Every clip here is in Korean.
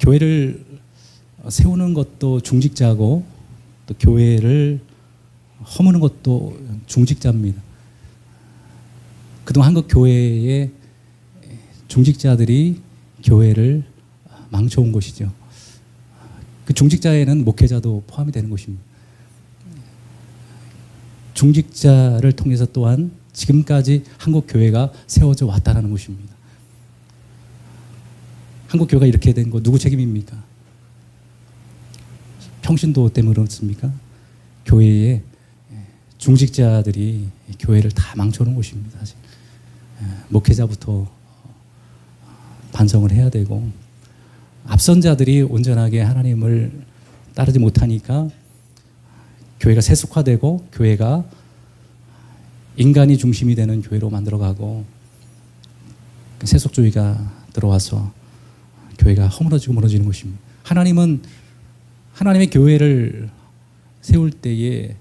교회를 세우는 것도 중직자고 또 교회를 허무는 것도 중직자입니다. 그동안 한국 교회의 중직자들이 교회를 망쳐온 것이죠. 그 중직자에는 목회자도 포함이 되는 것입니다. 중직자를 통해서 또한 지금까지 한국 교회가 세워져 왔다는 것입니다. 한국 교회가 이렇게 된 거 누구 책임입니까? 평신도 때문에 그렇습니까? 교회의 중직자들이 교회를 다 망쳐놓은 것입니다. 사실 목회자부터 반성을 해야 되고, 앞선 자들이 온전하게 하나님을 따르지 못하니까 교회가 세속화되고 교회가 인간이 중심이 되는 교회로 만들어가고 세속주의가 들어와서 교회가 허물어지고 무너지는 것입니다. 하나님은 하나님의 교회를 세울 때에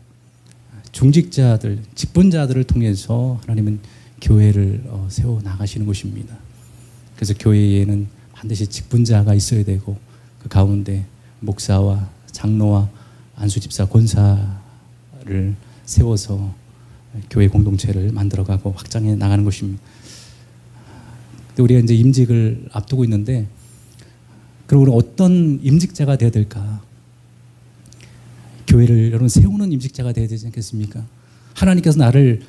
중직자들, 직분자들을 통해서 하나님은 교회를 세워 나가시는 것입니다. 그래서 교회에는 반드시 직분자가 있어야 되고 그 가운데 목사와 장로와 안수집사, 권사를 세워서 교회 공동체를 만들어가고 확장해 나가는 것입니다. 우리가 이제 임직을 앞두고 있는데, 그럼 우리는 어떤 임직자가 되어야 될까? 교회를 여러분 세우는 임직자가 되어야 되지 않겠습니까? 하나님께서 나를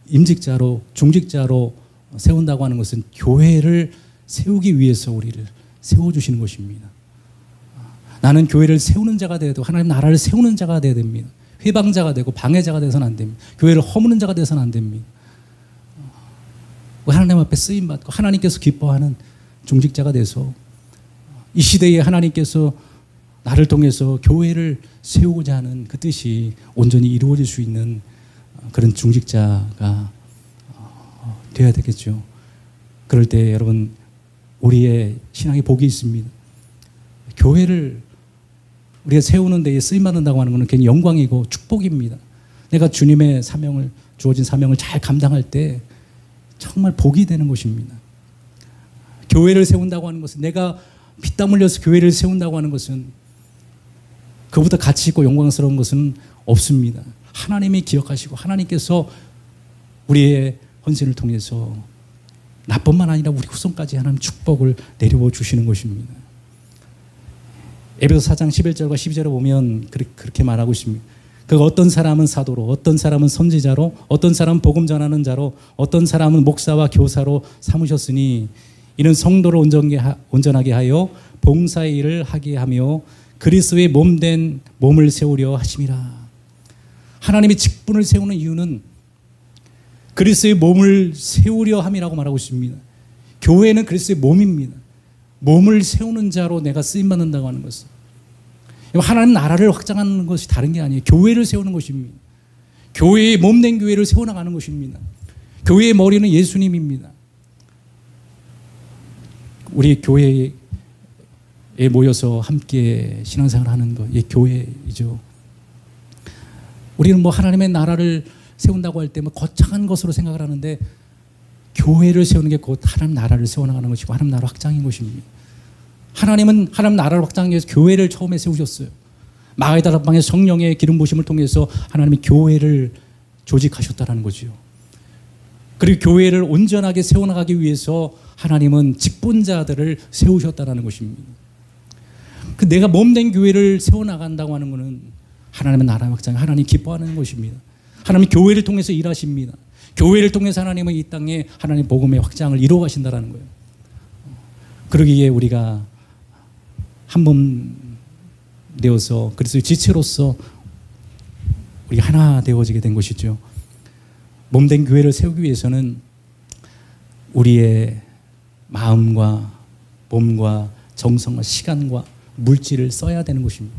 임직자로, 중직자로 세운다고 하는 것은 교회를 세우기 위해서 우리를 세워주시는 것입니다. 나는 교회를 세우는 자가 되어도 하나님 나라를 세우는 자가 되어야 됩니다. 회방자가 되고 방해자가 되어서는 안 됩니다. 교회를 허무는 자가 되어서는 안 됩니다. 하나님 앞에 쓰임받고 하나님께서 기뻐하는 중직자가 돼서 이 시대에 하나님께서 나를 통해서 교회를 세우고자 하는 그 뜻이 온전히 이루어질 수 있는 그런 중직자가 되어야 되겠죠. 그럴 때 여러분, 우리의 신앙에 복이 있습니다. 교회를 우리가 세우는 데에 쓰임받는다고 하는 것은 괜히 영광이고 축복입니다. 내가 주님의 사명을, 주어진 사명을 잘 감당할 때 정말 복이 되는 것입니다. 교회를 세운다고 하는 것은, 내가 피땀 흘려서 교회를 세운다고 하는 것은 그보다 가치 있고 영광스러운 것은 없습니다. 하나님이 기억하시고 하나님께서 우리의 헌신을 통해서 나뿐만 아니라 우리 후손까지 하나님 축복을 내려워 주시는 것입니다. 에베소 4장 11절과 12절에 보면 그렇게 말하고 있습니다. 그 어떤 사람은 사도로, 어떤 사람은 선지자로, 어떤 사람은 복음 전하는 자로, 어떤 사람은 목사와 교사로 삼으셨으니 이는 성도를 온전하게 하여 봉사의 일을 하게 하며 그리스도의 몸된 몸을 세우려 하심이라. 하나님이 직분을 세우는 이유는 그리스도의 몸을 세우려 함이라고 말하고 있습니다. 교회는 그리스도의 몸입니다. 몸을 세우는 자로 내가 쓰임받는다고 하는 것은 하나님 나라를 확장하는 것이 다른 게 아니에요. 교회를 세우는 것입니다. 교회의 몸된 교회를 세워나가는 것입니다. 교회의 머리는 예수님입니다. 우리 교회에 모여서 함께 신앙생활을 하는 것, 이 교회이죠. 우리는 뭐 하나님의 나라를 세운다고 할 때 뭐 거창한 것으로 생각을 하는데, 교회를 세우는 게 곧 하나님 나라를 세워나가는 것이고 하나님 나라 확장인 것입니다. 하나님은 하나님 나라를 확장하기 위해서 교회를 처음에 세우셨어요. 마가의 다락방에 성령의 기름 부으심을 통해서 하나님이 교회를 조직하셨다는 거죠. 그리고 교회를 온전하게 세워나가기 위해서 하나님은 직분자들을 세우셨다는 것입니다. 그 내가 몸된 교회를 세워나간다고 하는 것은 하나님의 나라 확장, 하나님 기뻐하는 것입니다. 하나님이 교회를 통해서 일하십니다. 교회를 통해서 하나님은 이 땅에 하나님 복음의 확장을 이루어 가신다는 거예요. 그러기에 우리가 한 몸 되어서 그리스도의 지체로서 우리 하나 되어지게 된 것이죠. 몸된 교회를 세우기 위해서는 우리의 마음과 몸과 정성과 시간과 물질을 써야 되는 것입니다.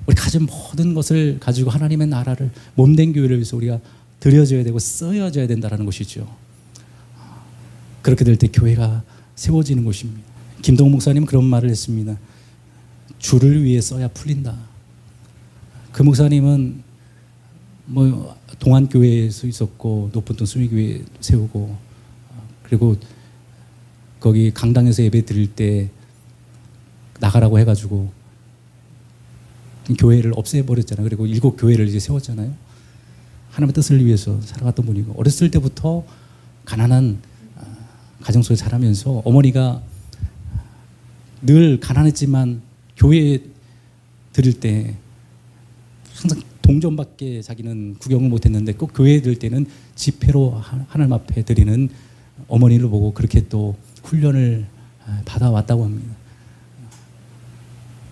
우리 가진 모든 것을 가지고 하나님의 나라를, 몸된 교회를 위해서 우리가 드려져야 되고 써야져야 된다는 것이죠. 그렇게 될 때 교회가 세워지는 것입니다. 김동욱 목사님은 그런 말을 했습니다. 주를 위해 써야 풀린다. 그 목사님은 뭐 동안교회에서 있었고 높은 수미교회 세우고, 그리고 거기 강당에서 예배 드릴 때 나가라고 해가지고 교회를 없애버렸잖아요. 그리고 7교회를 이제 세웠잖아요. 하나님의 뜻을 위해서 살아갔던 분이고, 어렸을 때부터 가난한 가정 속에 자라면서 어머니가 늘 가난했지만 교회에 드릴 때 항상 동전밖에 자기는 구경을 못했는데 꼭 교회에 들 때는 집회로 하나님 앞에 드리는 어머니를 보고 그렇게 또 훈련을 받아왔다고 합니다.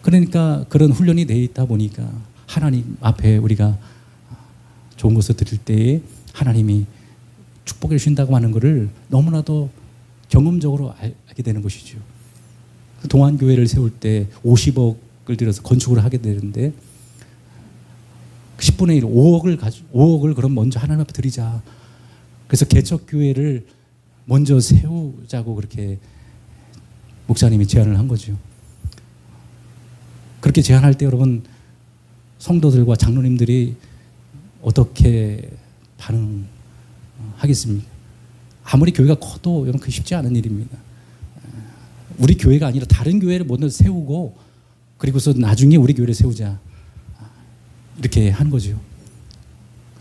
그러니까 그런 훈련이 돼 있다 보니까 하나님 앞에 우리가 좋은 것을 드릴 때에 하나님이 축복해 주신다고 하는 것을 너무나도 경험적으로 알게 되는 것이죠. 동안교회를 세울 때 50억을 들여서 건축을 하게 되는데 10분의 1, 5억을 그럼 먼저 하나님 앞에 드리자. 그래서 개척교회를 먼저 세우자고 그렇게 목사님이 제안을 한 거죠. 그렇게 제안할 때 여러분 성도들과 장로님들이 어떻게 반응하겠습니까? 아무리 교회가 커도 여러분 그게 쉽지 않은 일입니다. 우리 교회가 아니라 다른 교회를 먼저 세우고 그리고서 나중에 우리 교회를 세우자 이렇게 한 거죠.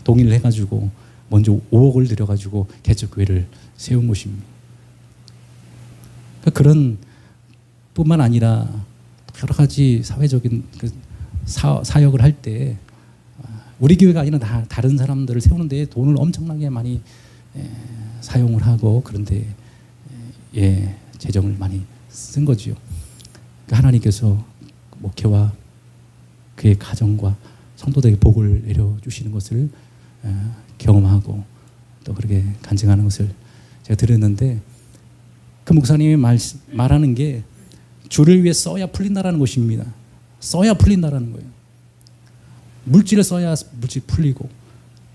동의를 해가지고 먼저 5억을 들여가지고 개척교회를 세운 것입니다. 그런 뿐만 아니라 여러 가지 사회적인 사역을 할 때 우리 교회가 아니라 다른 사람들을 세우는 데 돈을 엄청나게 많이 사용을 하고 그런데 재정을 많이 쓴 거지요. 하나님께서 목회와 그의 가정과 성도들에게 복을 내려주시는 것을 경험하고 또 그렇게 간증하는 것을 제가 들었는데 그 목사님이 말하는 게 주를 위해 써야 풀린다라는 것입니다. 써야 풀린다라는 거예요. 물질을 써야 물질이 풀리고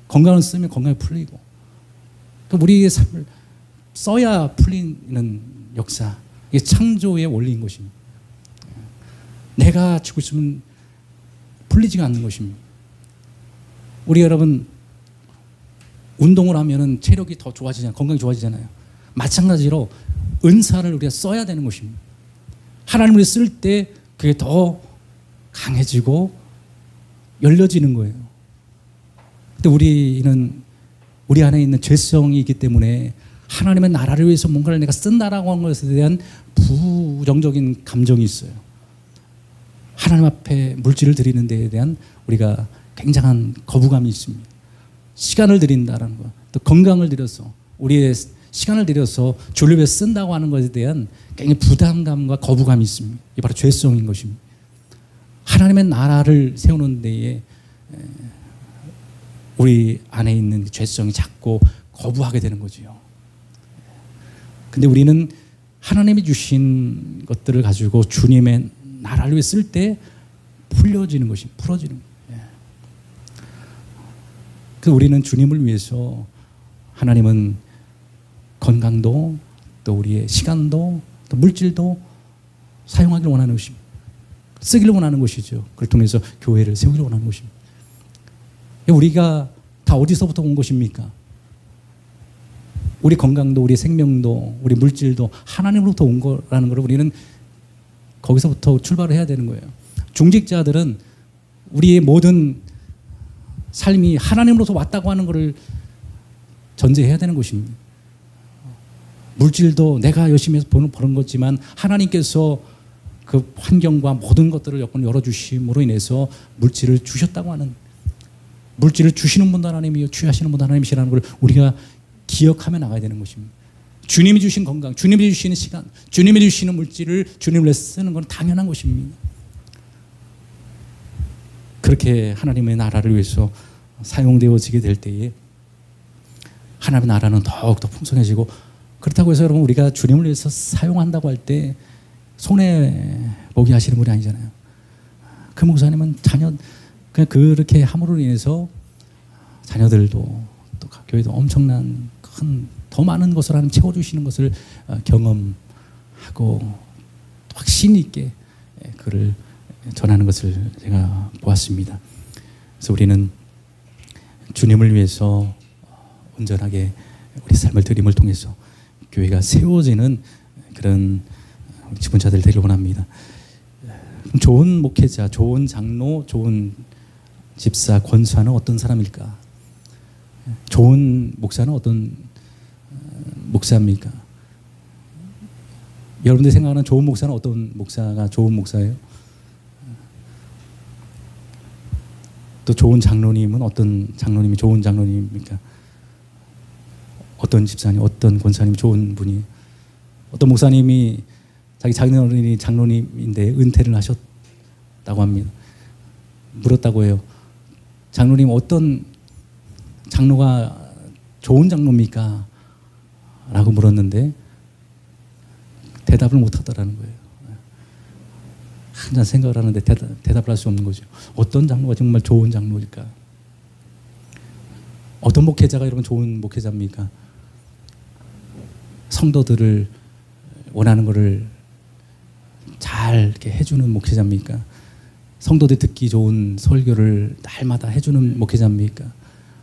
건강을 쓰면 건강이 풀리고 또 우리의 삶을 써야 풀리는 역사, 이게 창조의 원리인 것입니다. 내가 지고 있으면 풀리지가 않는 것입니다. 우리 여러분 운동을 하면은 체력이 더 좋아지잖아요. 건강이 좋아지잖아요. 마찬가지로 은사를 우리가 써야 되는 것입니다. 하나님을 쓸 때 그게 더 강해지고 열려지는 거예요. 근데 우리는 우리 안에 있는 죄성이 있기 때문에 하나님의 나라를 위해서 뭔가를 내가 쓴다라고 하는 것에 대한 부정적인 감정이 있어요. 하나님 앞에 물질을 드리는 데에 대한 우리가 굉장한 거부감이 있습니다. 시간을 드린다라는 것, 또 건강을 들여서 우리의 시간을 들여서 주를 위해 쓴다고 하는 것에 대한 굉장히 부담감과 거부감이 있습니다. 이게 바로 죄성인 것입니다. 하나님의 나라를 세우는 데에 우리 안에 있는 죄성이 자꾸 거부하게 되는 거죠. 근데 우리는 하나님이 주신 것들을 가지고 주님의 나라를 위해 쓸 때 풀어지는 것입니다. 그 우리는 주님을 위해서 하나님은 건강도 또 우리의 시간도 또 물질도 사용하기를 원하는 것입니다. 쓰기를 원하는 것이죠. 그걸 통해서 교회를 세우기를 원하는 것입니다. 우리가 다 어디서부터 온 것입니까? 우리 건강도 우리 생명도 우리 물질도 하나님으로부터 온 거라는 걸 우리는 거기서부터 출발을 해야 되는 거예요. 중직자들은 우리의 모든 삶이 하나님으로부터 왔다고 하는 것을 전제해야 되는 것입니다. 물질도 내가 열심히 해서 버는 거지만 하나님께서 그 환경과 모든 것들을 여건을 열어주심으로 인해서 물질을 주셨다고 하는, 물질을 주시는 분도 하나님이요 취하시는 분도 하나님이시라는 걸 우리가 기억하며 나가야 되는 것입니다. 주님이 주신 건강, 주님이 주시는 시간, 주님이 주시는 물질을 주님을 위해 쓰는 건 당연한 것입니다. 그렇게 하나님의 나라를 위해서 사용되어지게 될 때에 하나님의 나라는 더욱더 풍성해지고, 그렇다고 해서 여러분 우리가 주님을 위해서 사용한다고 할 때 손해보게 하시는 분이 아니잖아요. 그 목사님은 그냥 그렇게 함으로 인해서 자녀들도 또 교회도 엄청난 큰 더 많은 것을 하나님 채워주시는 것을 경험하고 확신 있게 그를 전하는 것을 제가 보았습니다. 그래서 우리는 주님을 위해서 온전하게 우리 삶을 드림을 통해서 교회가 세워지는 그런 지분자들 되길 원합니다. 좋은 목회자, 좋은 장로, 좋은 집사, 권사는 어떤 사람일까? 좋은 목사는 어떤 목사입니까? 여러분들이 생각하는 좋은 목사는 어떤 목사가 좋은 목사예요? 또 좋은 장로님은 어떤 장로님이 좋은 장로님입니까? 어떤 집사님, 어떤 권사님이 좋은 분이, 어떤 목사님이 자기 장로님이 장로님인데 은퇴를 하셨다고 합니다. 물었다고 해요. 장로님 어떤 장로가 좋은 장로입니까? 라고 물었는데 대답을 못 하더라는 거예요. 한참 생각을 하는데 대답을 할 수 없는 거죠. 어떤 장로가 정말 좋은 장로일까? 어떤 목회자가 여러분 좋은 목회자입니까? 성도들을 원하는 것을 잘 이렇게 해주는 목회자입니까? 성도들 듣기 좋은 설교를 날마다 해주는 목회자입니까?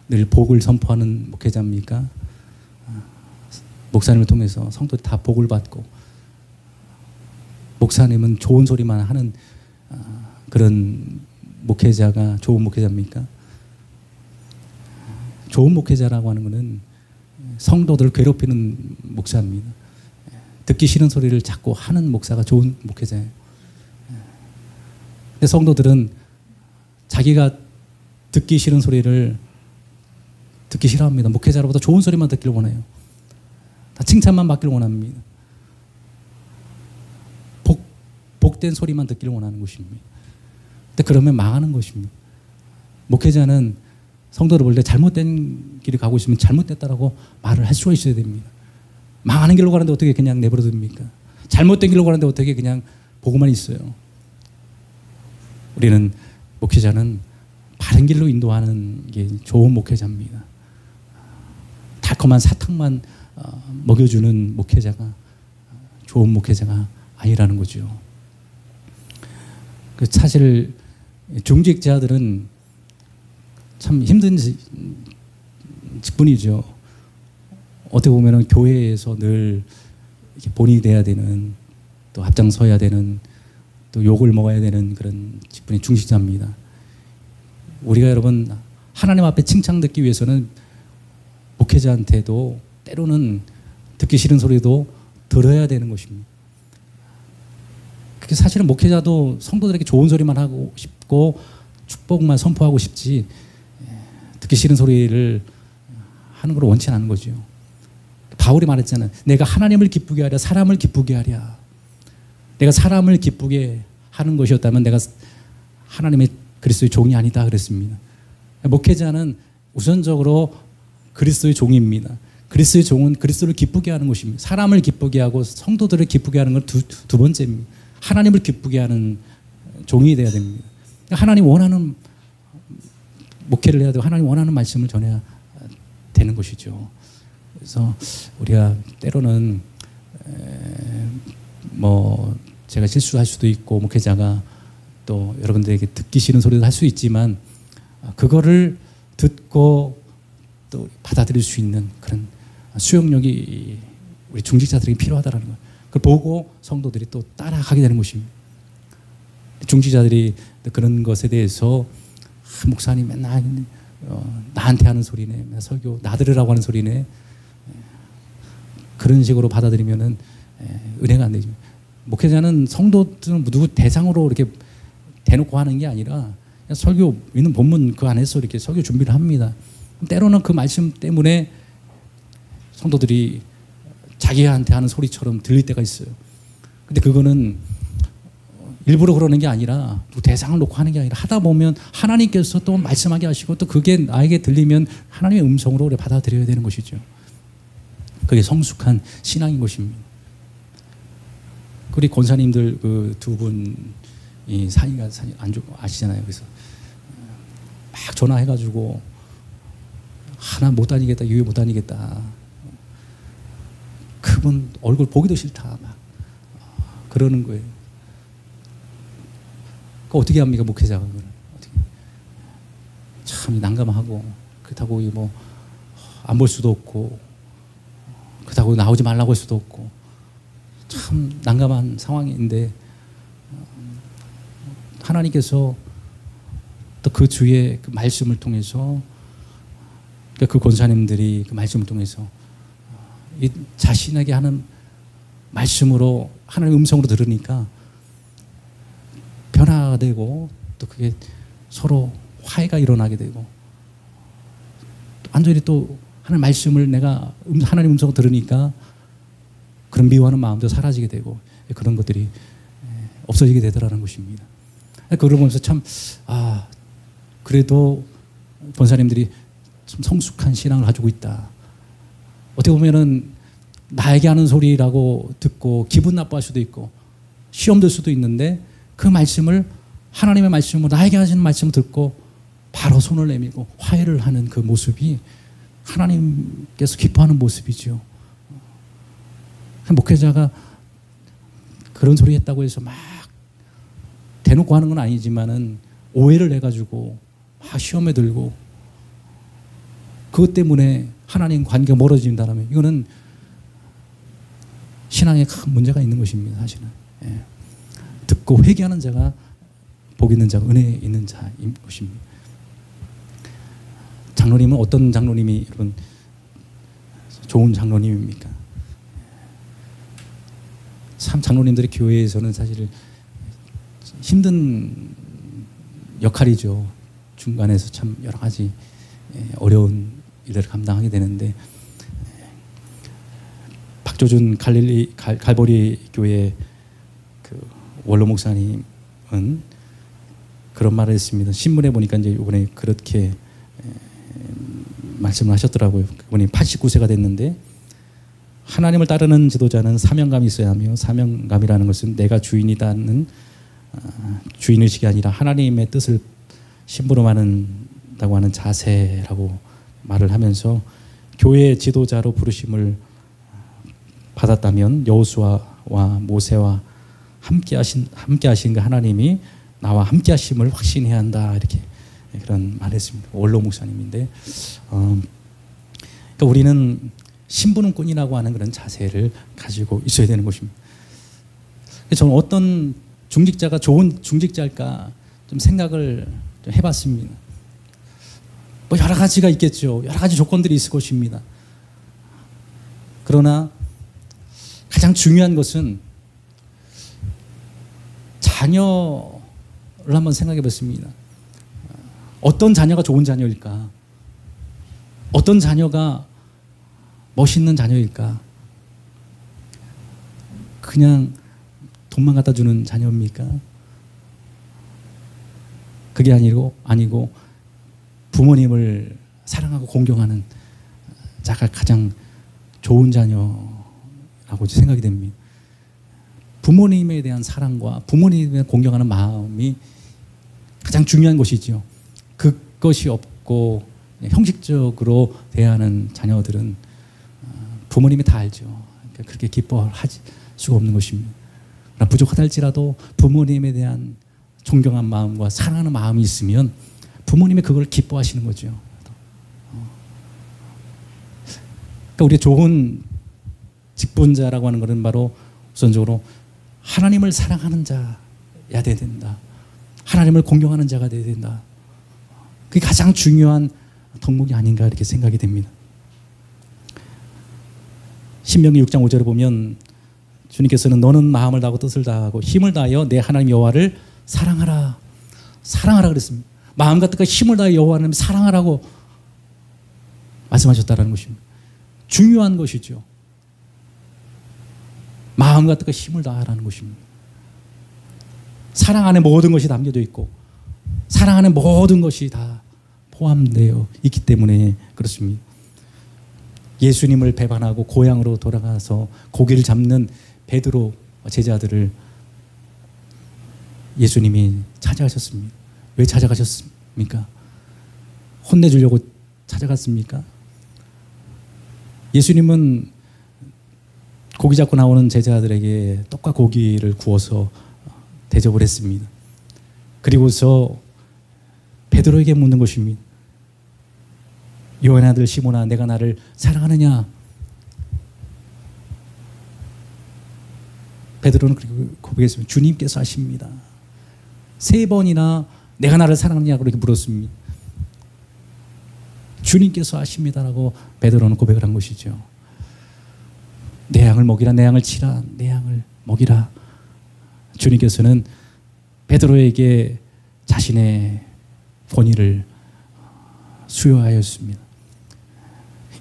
늘 복을 선포하는 목회자입니까? 목사님을 통해서 성도들이 다 복을 받고, 목사님은 좋은 소리만 하는 그런 목회자가 좋은 목회자입니까? 좋은 목회자라고 하는 것은 성도들을 괴롭히는 목사입니다. 듣기 싫은 소리를 자꾸 하는 목사가 좋은 목회자예요. 근데 성도들은 자기가 듣기 싫은 소리를 듣기 싫어합니다. 목회자로부터 좋은 소리만 듣기를 원해요. 다 칭찬만 받기를 원합니다. 복된 소리만 듣기를 원하는 것입니다. 근데 그러면 망하는 것입니다. 목회자는 성도를 볼 때 잘못된 길을 가고 있으면 잘못됐다라고 말을 할 수가 있어야 됩니다. 망하는 길로 가는데 어떻게 그냥 내버려 둡니까? 잘못된 길로 가는데 어떻게 그냥 보고만 있어요? 우리는 목회자는 바른 길로 인도하는 게 좋은 목회자입니다. 달콤한 사탕만 먹여주는 목회자가 좋은 목회자가 아니라는 거죠. 사실 중직자들은 참 힘든 직분이죠. 어떻게 보면 교회에서 늘 이렇게 본이 돼야 되는, 또 앞장서야 되는, 또 욕을 먹어야 되는 그런 직분이 중직자입니다. 우리가 여러분 하나님 앞에 칭찬 듣기 위해서는 목회자한테도 때로는 듣기 싫은 소리도 들어야 되는 것입니다. 그게 사실은 목회자도 성도들에게 좋은 소리만 하고 싶고 축복만 선포하고 싶지 듣기 싫은 소리를 하는 걸 원치 않는 거죠. 바울이 말했잖아요. 내가 하나님을 기쁘게 하랴 사람을 기쁘게 하랴. 내가 사람을 기쁘게 하는 것이었다면 내가 하나님의 그리스도의 종이 아니다 그랬습니다. 목회자는 우선적으로 그리스도의 종입니다. 그리스도의 종은 그리스도를 기쁘게 하는 것입니다. 사람을 기쁘게 하고 성도들을 기쁘게 하는 건 두 번째입니다. 하나님을 기쁘게 하는 종이 되어야 됩니다. 하나님 원하는 목회를 해야 되고 하나님 원하는 말씀을 전해야 되는 것이죠. 그래서 우리가 때로는 뭐 제가 실수할 수도 있고 목회자가 또 여러분들에게 듣기 싫은 소리도 할 수 있지만 그거를 듣고 또 받아들일 수 있는 그런 수용력이 우리 중직자들에게 필요하다는 거예요. 그걸 보고 성도들이 또 따라가게 되는 것입니다. 중직자들이 그런 것에 대해서 목사님 맨날 나한테 하는 소리네, 맨날 설교 나들으라고 하는 소리네, 그런 식으로 받아들이면은 은혜가 안 되죠. 목회자는 성도들은 누구 대상으로 이렇게 대놓고 하는 게 아니라 설교 있는 본문 그 안에서 이렇게 설교 준비를 합니다. 때로는 그 말씀 때문에 성도들이 자기한테 하는 소리처럼 들릴 때가 있어요. 근데 그거는 일부러 그러는 게 아니라 대상을 놓고 하는 게 아니라 하다 보면 하나님께서 또 말씀하게 하시고 또 그게 나에게 들리면 하나님의 음성으로 우리 받아들여야 되는 것이죠. 그게 성숙한 신앙인 것입니다. 우리 권사님들 그 두 분이 사이가 안 좋고 아시잖아요. 그래서 막 전화해가지고 하나 못 다니겠다, 유해 못 다니겠다. 그분 얼굴 보기도 싫다 막 그러는 거예요. 그 어떻게 합니까 목회자가 그걸 어떻게? 참 난감하고 그렇다고 뭐 안 볼 수도 없고 그렇다고 나오지 말라고 할 수도 없고 참 난감한 상황인데 하나님께서 또 그 주의 그 말씀을 통해서 그 권사님들이 그 말씀을 통해서 이 자신에게 하는 말씀으로 하나님의 음성으로 들으니까 변화가 되고 또 그게 서로 화해가 일어나게 되고 완전히 또 하나님 말씀을 내가 하나님 음성으로 들으니까 그런 미워하는 마음도 사라지게 되고 그런 것들이 없어지게 되더라는 것입니다. 그걸 보면서 참 그래도 권사님들이 좀 성숙한 신앙을 가지고 있다. 어떻게 보면은 나에게 하는 소리라고 듣고 기분 나빠할 수도 있고 시험 들 수도 있는데 그 말씀을 하나님의 말씀으로 나에게 하시는 말씀을 듣고 바로 손을 내밀고 화해를 하는 그 모습이 하나님께서 기뻐하는 모습이죠. 목회자가 그런 소리 했다고 해서 막 대놓고 하는 건 아니지만은 오해를 해가지고 막 시험에 들고 그것 때문에 하나님 관계가 멀어진다면 이거는 신앙에 큰 문제가 있는 것입니다. 사실은 듣고 회개하는 자가 복 있는 자가 은혜 있는 자인 것입니다. 장로님은 어떤 장로님이 여러분 좋은 장로님입니까? 참 장로님들의 교회에서는 사실 힘든 역할이죠. 중간에서 참 여러 가지 어려운 일들을 감당하게 되는데 박조준 갈보리 교회 그 원로 목사님은 그런 말을 했습니다. 신문에 보니까 이제 이번에 그렇게 말씀을 하셨더라고요. 그분이 89세가 됐는데 하나님을 따르는 지도자는 사명감이 있어야 하며 사명감이라는 것은 내가 주인이다는 주인의식이 아니라 하나님의 뜻을 심부름한다고 하는 자세라고 말을 하면서 교회 지도자로 부르심을 받았다면 여호수아와 모세와 함께 하신 그 하나님이 나와 함께 하심을 확신해야 한다. 이렇게 그런 말을 했습니다. 원로 목사님인데 그러니까 우리는 신부름꾼이라고 하는 그런 자세를 가지고 있어야 되는 것입니다. 저는 어떤 중직자가 좋은 중직자일까 좀 생각을 좀 해봤습니다. 뭐 여러 가지가 있겠죠. 여러 가지 조건들이 있을 것입니다. 그러나 가장 중요한 것은 자녀를 한번 생각해 봤습니다. 어떤 자녀가 좋은 자녀일까? 어떤 자녀가 멋있는 자녀일까? 그냥 돈만 갖다 주는 자녀입니까? 그게 아니고 부모님을 사랑하고 공경하는 자가 가장 좋은 자녀라고 생각이 됩니다. 부모님에 대한 사랑과 부모님에 대한 공경하는 마음이 가장 중요한 것이죠. 그것이 없고 형식적으로 대하는 자녀들은 부모님이 다 알죠. 그러니까 그렇게 기뻐할 수가 없는 것입니다. 부족하다 할지라도 부모님에 대한 존경한 마음과 사랑하는 마음이 있으면 부모님이 그걸 기뻐하시는 거죠. 그러니까 우리 좋은 직분자라고 하는 것은 바로 우선적으로 하나님을 사랑하는 자야 돼야 된다. 하나님을 공경하는 자가 돼야 된다. 그게 가장 중요한 덕목이 아닌가 이렇게 생각이 됩니다. 신명기 6장 5절을 보면 주님께서는 너는 마음을 다하고 뜻을 다하고 힘을 다하여 내 하나님 여호와를 사랑하라. 사랑하라 그랬습니다. 마음과 뜻과 힘을 다하여 여호와를 사랑하라고 말씀하셨다는 것입니다. 중요한 것이죠. 마음과 뜻과 힘을 다하라는 것입니다. 사랑 안에 모든 것이 담겨져 있고 사랑 안에 모든 것이 다 포함되어 있기 때문에 그렇습니다. 예수님을 배반하고 고향으로 돌아가서 고기를 잡는 베드로 제자들을 예수님이 찾아가셨습니다. 왜 찾아가셨습니까? 혼내주려고 찾아갔습니까? 예수님은 고기 잡고 나오는 제자들에게 떡과 고기를 구워서 대접을 했습니다. 그리고서 베드로에게 묻는 것입니다. 요한의 아들 시몬아, 내가 나를 사랑하느냐? 베드로는 그렇게 고백했습니다. 주님께서 하십니다. 3번이나 내가 나를 사랑하느냐고 그렇게 물었습니다. 주님께서 하십니다라고 베드로는 고백을 한 것이죠. 내 양을 먹이라, 내 양을 치라, 내 양을 먹이라. 주님께서는 베드로에게 자신의 권위를 수여하였습니다.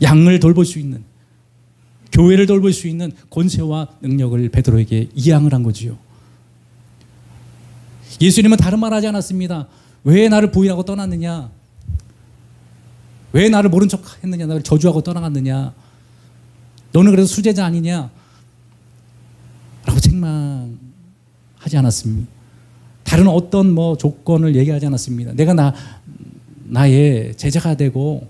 양을 돌볼 수 있는, 교회를 돌볼 수 있는 권세와 능력을 베드로에게 이양을 한 거지요. 예수님은 다른 말 하지 않았습니다. 왜 나를 부인하고 떠났느냐? 왜 나를 모른 척 했느냐? 나를 저주하고 떠나갔느냐? 너는 그래서 수제자 아니냐? 라고 책망하지 않았습니다. 다른 어떤 조건을 얘기하지 않았습니다. 내가 나의 제자가 되고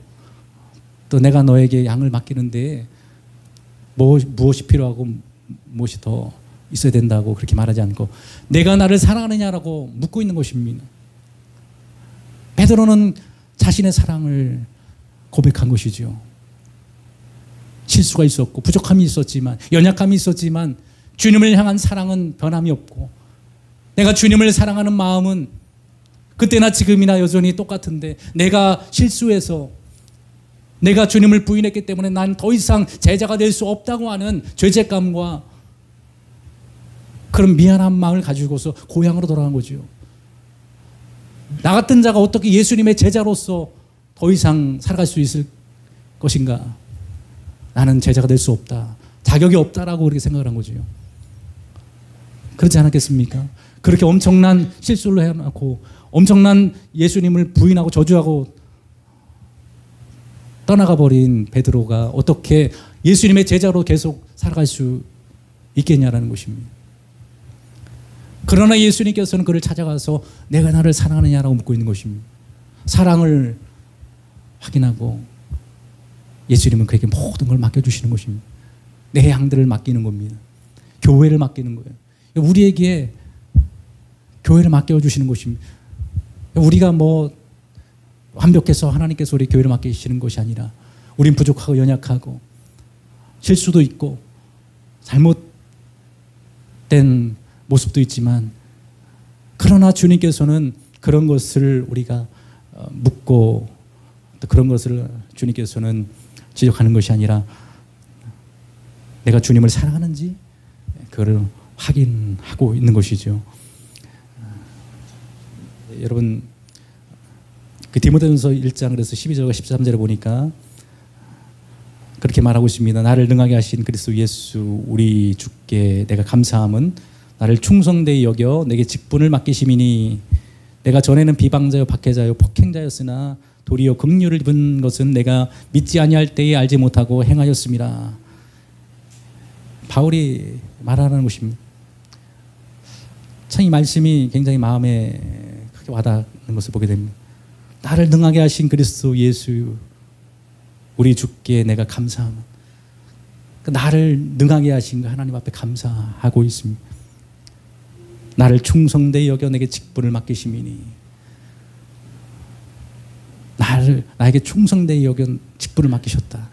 또 내가 너에게 양을 맡기는데 무엇이 필요하고 무엇이 더 있어야 된다고 그렇게 말하지 않고 내가 나를 사랑하느냐라고 묻고 있는 것입니다. 베드로는 자신의 사랑을 고백한 것이죠. 실수가 있었고 부족함이 있었지만, 연약함이 있었지만 주님을 향한 사랑은 변함이 없고, 내가 주님을 사랑하는 마음은 그때나 지금이나 여전히 똑같은데, 내가 실수해서 내가 주님을 부인했기 때문에 난 더 이상 제자가 될 수 없다고 하는 죄책감과 그런 미안한 마음을 가지고서 고향으로 돌아간 거죠. 나 같은 자가 어떻게 예수님의 제자로서 더 이상 살아갈 수 있을 것인가? 나는 제자가 될 수 없다, 자격이 없다라고 그렇게 생각을 한 거죠. 그렇지 않았겠습니까? 그렇게 엄청난 실수를 해놓고 엄청난 예수님을 부인하고 저주하고 떠나가 버린 베드로가 어떻게 예수님의 제자로 계속 살아갈 수 있겠냐라는 것입니다. 그러나 예수님께서는 그를 찾아가서 내가 나를 사랑하느냐라고 묻고 있는 것입니다. 사랑을 확인하고 예수님은 그에게 모든 걸 맡겨주시는 것입니다. 내 양들을 맡기는 겁니다. 교회를 맡기는 거예요. 우리에게 교회를 맡겨주시는 것입니다. 우리가 완벽해서 하나님께서 우리 교회를 맡기시는 것이 아니라 우린 부족하고 연약하고 실수도 있고 잘못된 모습도 있지만, 그러나 주님께서는 그런 것을 우리가 묻고 또 그런 것을 주님께서는 지적하는 것이 아니라 내가 주님을 사랑하는지 그거를 확인하고 있는 것이죠. 여러분, 그 디모데전서 1장 그래서 12절과 13절에 보니까 그렇게 말하고 있습니다. 나를 능하게 하신 그리스도 예수 우리 주께 내가 감사함은 나를 충성되이 여겨 내게 직분을 맡기심이니, 내가 전에는 비방자요 박해자요 폭행자였으나 도리어 긍휼을 입은 것은 내가 믿지 아니할 때에 알지 못하고 행하였습니다. 바울이 말하는 것입니다. 참 이 말씀이 굉장히 마음에 크게 와닿는 것을 보게 됩니다. 나를 능하게 하신 그리스도 예수 우리 주께 내가 감사함은, 나를 능하게 하신 그 하나님 앞에 감사하고 있습니다. 나를 충성되이 여겨 내게 직분을 맡기심이니, 나에게 충성되이 여겨 직분을 맡기셨다.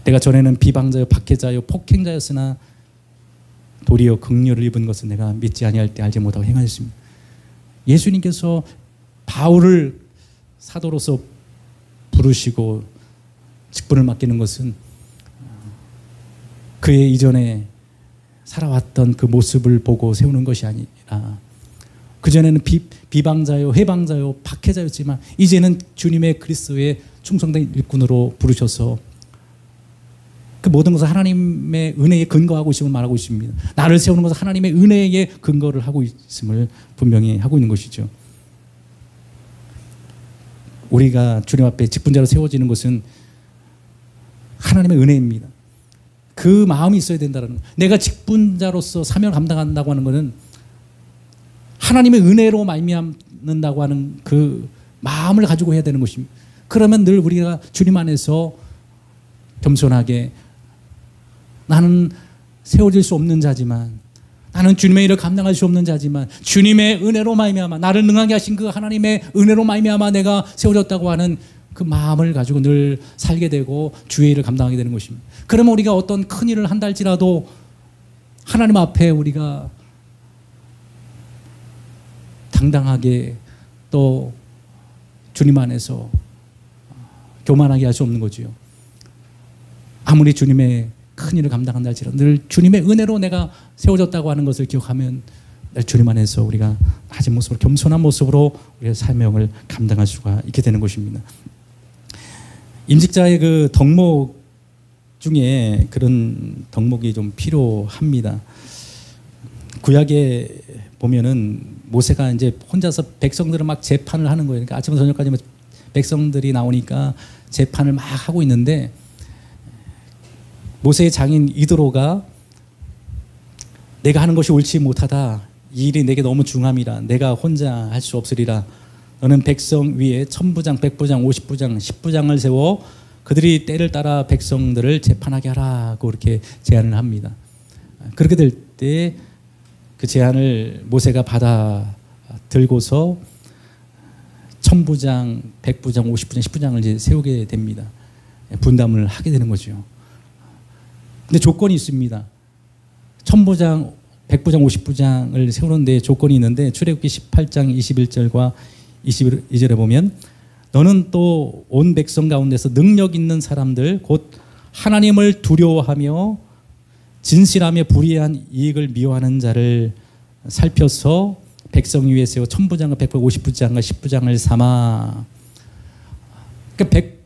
내가 전에는 비방자요 박해자요 폭행자였으나 도리어 긍휼을 입은 것은 내가 믿지 아니할 때 알지 못하고 행하였습니다. 예수님께서 바울을 사도로서 부르시고 직분을 맡기는 것은 그의 이전에 살아왔던 그 모습을 보고 세우는 것이 아니라, 그전에는 비방자요 해방자요 박해자였지만 이제는 주님의 그리스도의 충성된 일꾼으로 부르셔서 그 모든 것을 하나님의 은혜에 근거하고 있음을 말하고 있습니다. 나를 세우는 것은 하나님의 은혜에 근거를 하고 있음을 분명히 하고 있는 것이죠. 우리가 주님 앞에 직분자로 세워지는 것은 하나님의 은혜입니다. 그 마음이 있어야 된다는 것. 내가 직분자로서 사명을 감당한다고 하는 것은 하나님의 은혜로 말미암는다고 하는 그 마음을 가지고 해야 되는 것입니다. 그러면 늘 우리가 주님 안에서 겸손하게, 나는 세워질 수 없는 자지만, 나는 주님의 일을 감당할 수 없는 자지만 주님의 은혜로 말미암아, 나를 능하게 하신 그 하나님의 은혜로 말미암아 내가 세워졌다고 하는 그 마음을 가지고 늘 살게 되고 주의 일을 감당하게 되는 것입니다. 그러면 우리가 어떤 큰 일을 한다 할지라도 하나님 앞에 우리가 당당하게 또 주님 안에서 교만하게 할 수 없는 거지요. 아무리 주님의 큰 일을 감당한다 할지라도 늘 주님의 은혜로 내가 세워졌다고 하는 것을 기억하면 늘 주님 안에서 우리가 낮은 모습으로 겸손한 모습으로 우리의 사명을 감당할 수가 있게 되는 것입니다. 임직자의 그 덕목 중에 그런 덕목이 좀 필요합니다. 구약에 보면은 모세가 이제 혼자서 백성들을 막 재판을 하는 거예요. 그러니까 아침부터 저녁까지 백성들이 나오니까 재판을 막 하고 있는데 모세의 장인 이드로가 내가 하는 것이 옳지 못하다. 이 일이 내게 너무 중함이라. 내가 혼자 할 수 없으리라. 너는 백성 위에 1000부장, 100부장, 50부장, 10부장을 세워 그들이 때를 따라 백성들을 재판하게 하라고 이렇게 제안을 합니다. 그렇게 될 때 그 제안을 모세가 받아 들고서 1000부장, 100부장, 50부장, 10부장을 이제 세우게 됩니다. 분담을 하게 되는 거죠. 근데 조건이 있습니다. 1000부장, 100부장, 50부장을 세우는데 조건이 있는데 출애굽기 18장 21절과 22절에 보면 너는 또 온 백성 가운데서 능력 있는 사람들 곧 하나님을 두려워하며 진실하며 불의한 이익을 미워하는 자를 살펴서 백성 위에 세워 1000부장과 150부장과 10부장을 삼아. 그러니까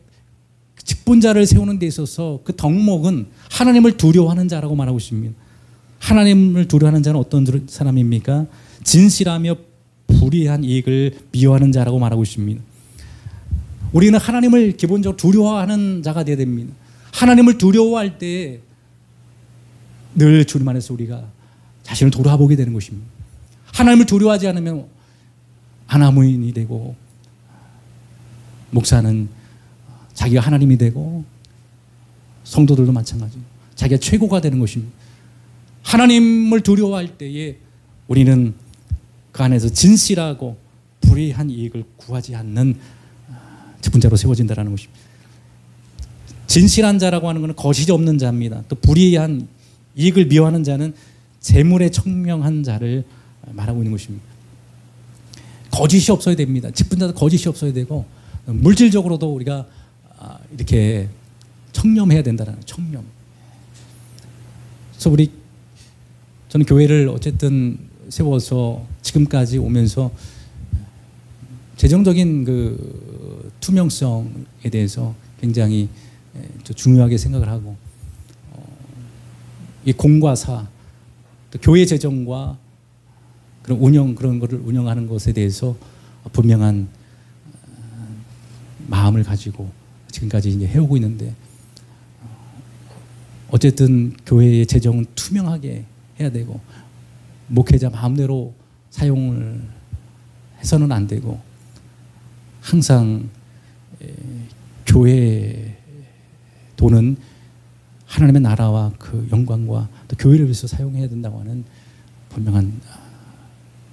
직분자를 세우는 데 있어서 그 덕목은 하나님을 두려워하는 자라고 말하고 있습니다. 하나님을 두려워하는 자는 어떤 사람입니까? 진실하며 불의한 이익을 미워하는 자라고 말하고 있습니다. 우리는 하나님을 기본적으로 두려워하는 자가 되어야 됩니다. 하나님을 두려워할 때 늘 주님 안에서 우리가 자신을 돌아보게 되는 것입니다. 하나님을 두려워하지 않으면 아나무인이 되고 목사는 자기가 하나님이 되고 성도들도 마찬가지예요. 자기가 최고가 되는 것입니다. 하나님을 두려워할 때에 우리는 그 안에서 진실하고 불의한 이익을 구하지 않는 직분자로 세워진다는 것입니다. 진실한 자라고 하는 것은 거짓이 없는 자입니다. 또 불의한 이익을 미워하는 자는 재물에 청명한 자를 말하고 있는 것입니다. 거짓이 없어야 됩니다. 직분자도 거짓이 없어야 되고 물질적으로도 우리가 이렇게 청렴해야 된다는 청렴. 그래서 저는 교회를 어쨌든 세워서 지금까지 오면서 재정적인 그 투명성에 대해서 굉장히 중요하게 생각을 하고 이 공과 사, 또 교회 재정과 그런 거를 운영하는 것에 대해서 분명한 마음을 가지고 지금까지 이제 해오고 있는데 어쨌든 교회의 재정은 투명하게 해야 되고 목회자 마음대로 사용을 해서는 안 되고 항상 교회 돈은 하나님의 나라와 그 영광과 또 교회를 위해서 사용해야 된다고 하는 분명한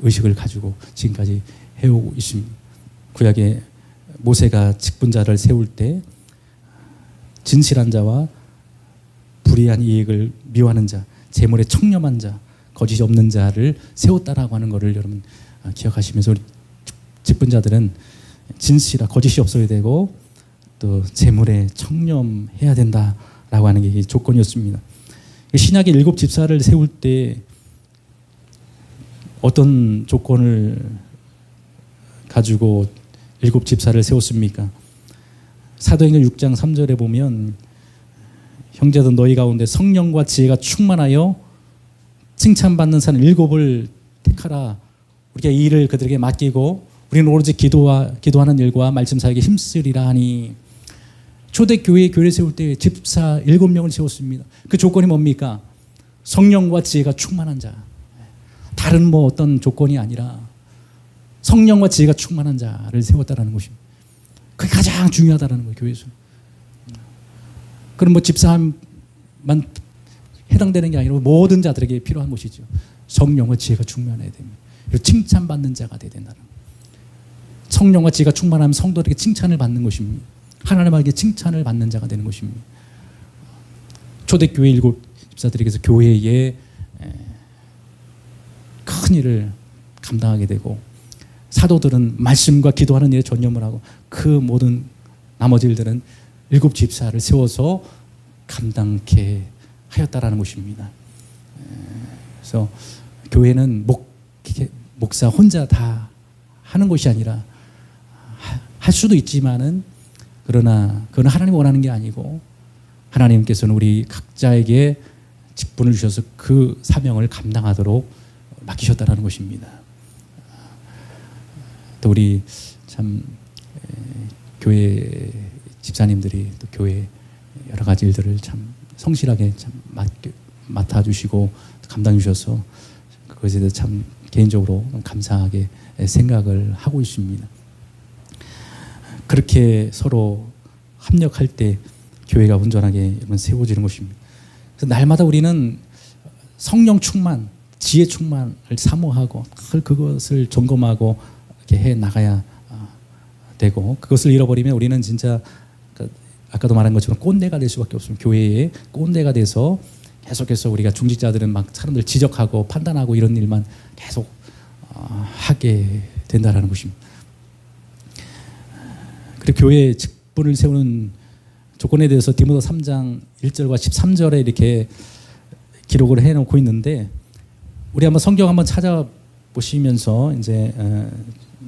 의식을 가지고 지금까지 해오고 있습니다. 구약에 모세가 직분자를 세울 때 진실한 자와 불의한 이익을 미워하는 자, 재물에 청렴한 자, 거짓이 없는 자를 세웠다라고 하는 것을 여러분 기억하시면서 우리 직분자들은 거짓이 없어야 되고 또 재물에 청렴해야 된다라고 하는 게 조건이었습니다. 신약의 7 집사를 세울 때 어떤 조건을 가지고 7 집사를 세웠습니까? 사도행전 6장 3절에 보면 형제들 너희 가운데 성령과 지혜가 충만하여 칭찬받는 사람 7을 택하라. 우리가 이 일을 그들에게 맡기고 우리는 오로지 기도하는 일과 말씀 사역에 힘쓰리라 하니. 초대교회에 교회를 세울 때 집사 7명을 세웠습니다. 그 조건이 뭡니까? 성령과 지혜가 충만한 자. 다른 뭐 어떤 조건이 아니라 성령과 지혜가 충만한 자를 세웠다는 것입니다. 그게 가장 중요하다는 거예요, 교회에서. 그럼 뭐 집사만 해당되는 게 아니라 모든 자들에게 필요한 것이죠. 성령과 지혜가 충만해야 됩니다. 그리고 칭찬받는 자가 되어야 된다는 거예요. 성령과 지혜가 충만하면 성도들에게 칭찬을 받는 것입니다. 하나님에게 칭찬을 받는 자가 되는 것입니다. 초대교회 7 집사들에게서 교회에 큰 일을 감당하게 되고, 사도들은 말씀과 기도하는 일에 전념을 하고, 그 모든 나머지 일들은 7 집사를 세워서 감당케 하였다라는 것입니다. 그래서 교회는 목사 혼자 다 하는 것이 아니라, 할 수도 있지만은, 그러나 그건 하나님 원하는 게 아니고 하나님께서는 우리 각자에게 직분을 주셔서 그 사명을 감당하도록 맡기셨다라는 것입니다. 또 우리 참 교회 집사님들이 또 교회 여러 가지 일들을 참 성실하게 참 맡아주시고 감당해 주셔서 그것에 대해서 참 개인적으로 감사하게 생각을 하고 있습니다. 그렇게 서로 합력할 때 교회가 온전하게 세워지는 것입니다. 그래서 날마다 우리는 성령 충만, 지혜 충만을 사모하고 그것을 점검하고 이렇게 해 나가야 되고, 그것을 잃어버리면 우리는 진짜 아까도 말한 것처럼 꼰대가 될 수밖에 없습니다. 교회에 꼰대가 돼서 계속해서 우리가 중직자들은 막 사람들 지적하고 판단하고 이런 일만 계속 하게 된다라는 것입니다. 그리고 교회의 직분을 세우는 조건에 대해서 디모데 3장 1절과 13절에 이렇게 기록을 해놓고 있는데, 우리 한번 성경 한번 찾아보시면서 이제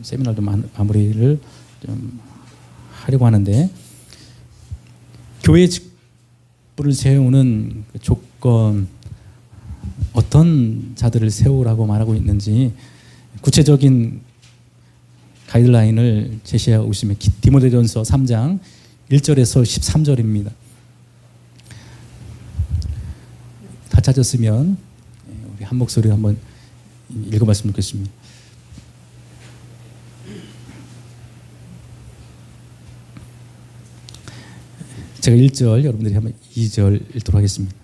세미나도 마무리를 좀 하려고 하는데, 교회의 직분을 세우는 그 조건, 어떤 자들을 세우라고 말하고 있는지 구체적인 가이드라인을 제시하고 있습니다. 디모데전서 3장 1절에서 13절입니다. 다 찾았으면 우리 한 목소리로 한번 읽어봤으면 좋겠습니다. 제가 1절, 여러분들이 한번 2절 읽도록 하겠습니다.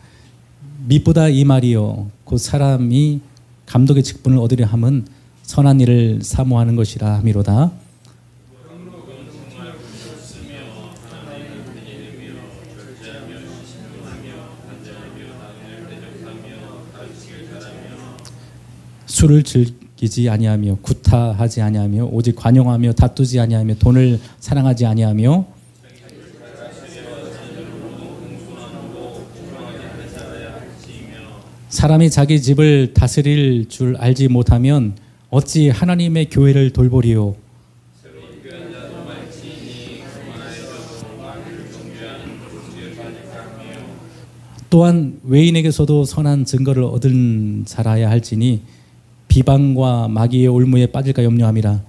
밑보다 이 말이요 곧 사람이 감독의 직분을 얻으려 함은 선한 일을 사모하는 것이라 함이로다. 술을 즐기지 아니하며 구타하지 아니하며 오직 관용하며 다투지 아니하며 돈을 사랑하지 아니하며 사람이 자기 집을 다스릴 줄 알지 못하면 어찌 하나님의 교회를 돌보리요. 또한 외인에게서도 선한 증거를 얻은 자라야 할지니 비방과 마귀의 올무에 빠질까 염려함이라.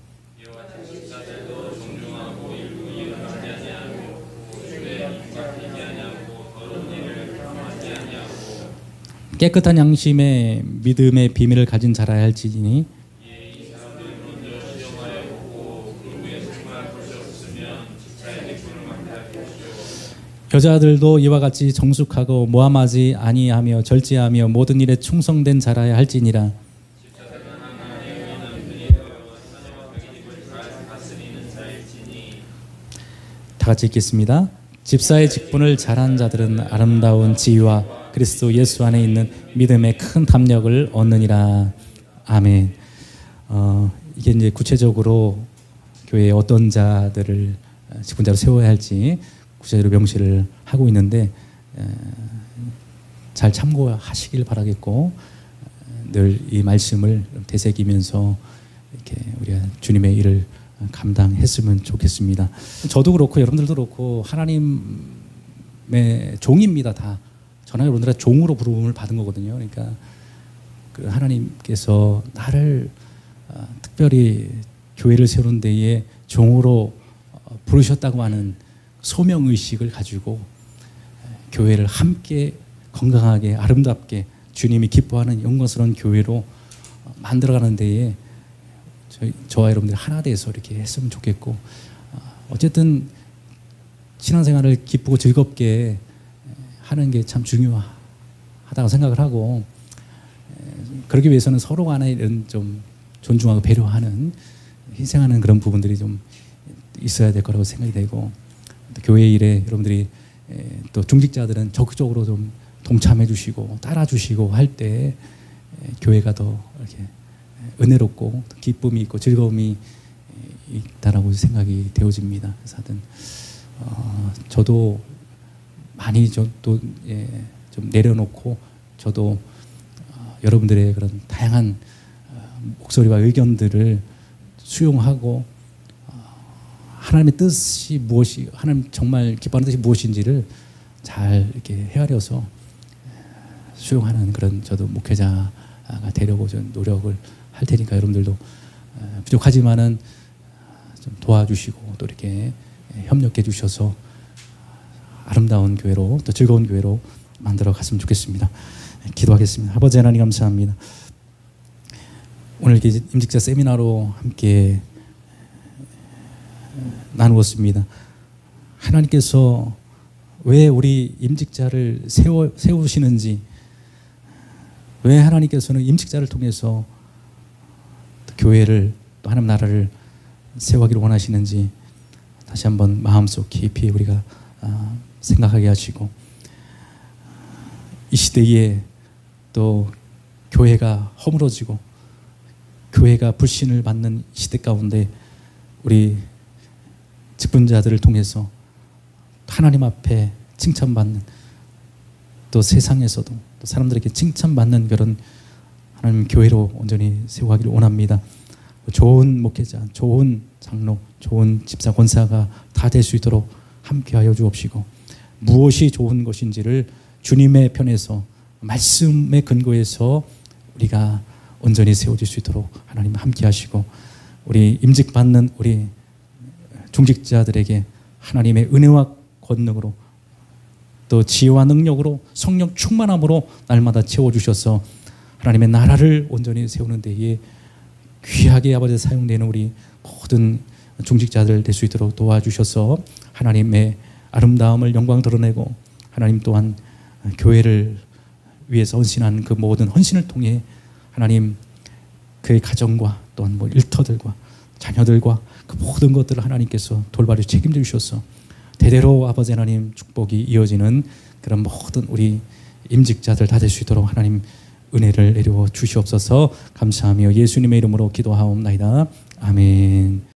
깨끗한 양심의 믿음의 비밀을 가진 자라야 할지니 여자들도 이와 같이 정숙하고 모함하지 아니하며 절제하며 모든 일에 충성된 자라야 할지니라. 다 같이 읽겠습니다. 집사의 직분을 잘한 자들은 아름다운 지위와 그리스도 예수 안에 있는 믿음의 큰 담력을 얻느니라. 아멘. 이게 이제 구체적으로 교회에 어떤 자들을 직분자로 세워야 할지 구체적으로 명시를 하고 있는데, 잘 참고하시길 바라겠고, 늘 이 말씀을 되새기면서 이렇게 우리가 주님의 일을 감당했으면 좋겠습니다. 저도 그렇고 여러분들도 그렇고 하나님의 종입니다. 다 저나 여러분들의 종으로 부름을 받은 거거든요. 그러니까 그 하나님께서 나를 특별히 교회를 세우는 데에 종으로 부르셨다고 하는 소명의식을 가지고 교회를 함께 건강하게 아름답게 주님이 기뻐하는 영광스러운 교회로 만들어가는 데에 저와 여러분들이 하나 돼서 이렇게 했으면 좋겠고, 어쨌든 신앙생활을 기쁘고 즐겁게 하는 게 참 중요하다고 생각을 하고, 그러기 위해서는 서로 간에 이런 좀 존중하고 배려하는, 희생하는 그런 부분들이 좀 있어야 될 거라고 생각이 되고, 또 교회 일에 여러분들이 또 중직자들은 적극적으로 좀 동참해 주시고 따라 주시고 할 때 교회가 더 이렇게 은혜롭고 기쁨이 있고 즐거움이 있다라고 생각이 되어집니다. 그래서 하여튼 저도 많이 좀 내려놓고 저도 여러분들의 그런 다양한 목소리와 의견들을 수용하고 하나님의 뜻이 무엇이, 하나님 정말 기뻐하는 뜻이 무엇인지를 잘 이렇게 헤아려서 수용하는 그런 저도 목회자가 되려고 좀 노력을 할 테니까 여러분들도 부족하지만은 좀 도와주시고 또 이렇게 협력해 주셔서 아름다운 교회로 또 즐거운 교회로 만들어 갔으면 좋겠습니다. 기도하겠습니다. 아버지 하나님 감사합니다. 오늘 이렇게 임직자 세미나로 함께 나누었습니다. 하나님께서 왜 우리 임직자를 세우시는지, 왜 하나님께서는 임직자를 통해서 교회를 또 하나님 나라를 세워가기를 원하시는지 다시 한번 마음속 깊이 우리가 생각하게 하시고, 이 시대에 또 교회가 허물어지고 교회가 불신을 받는 시대 가운데 우리 직분자들을 통해서 하나님 앞에 칭찬받는, 또 세상에서도 또 사람들에게 칭찬받는 그런 하나님 교회로 온전히 세워가기를 원합니다. 좋은 목회자, 좋은 장로, 좋은 집사, 권사가 다 될 수 있도록 함께하여 주옵시고, 무엇이 좋은 것인지를 주님의 편에서 말씀의 근거에서 우리가 온전히 세워질 수 있도록 하나님 함께하시고, 우리 임직받는 우리 중직자들에게 하나님의 은혜와 권능으로 또 지혜와 능력으로 성령 충만함으로 날마다 채워주셔서 하나님의 나라를 온전히 세우는 데에 귀하게 아버지 사용되는 우리 모든 중직자들 될 수 있도록 도와주셔서 하나님의 아름다움을 영광 드러내고, 하나님 또한 교회를 위해서 헌신한 그 모든 헌신을 통해 하나님 그의 가정과 또한 일터들과 자녀들과 그 모든 것들을 하나님께서 돌봐주 책임져 주셔서 대대로 아버지 하나님 축복이 이어지는 그런 모든 우리 임직자들 다 될 수 있도록 하나님 은혜를 내려 주시옵소서. 감사하며 예수님의 이름으로 기도하옵나이다. 아멘.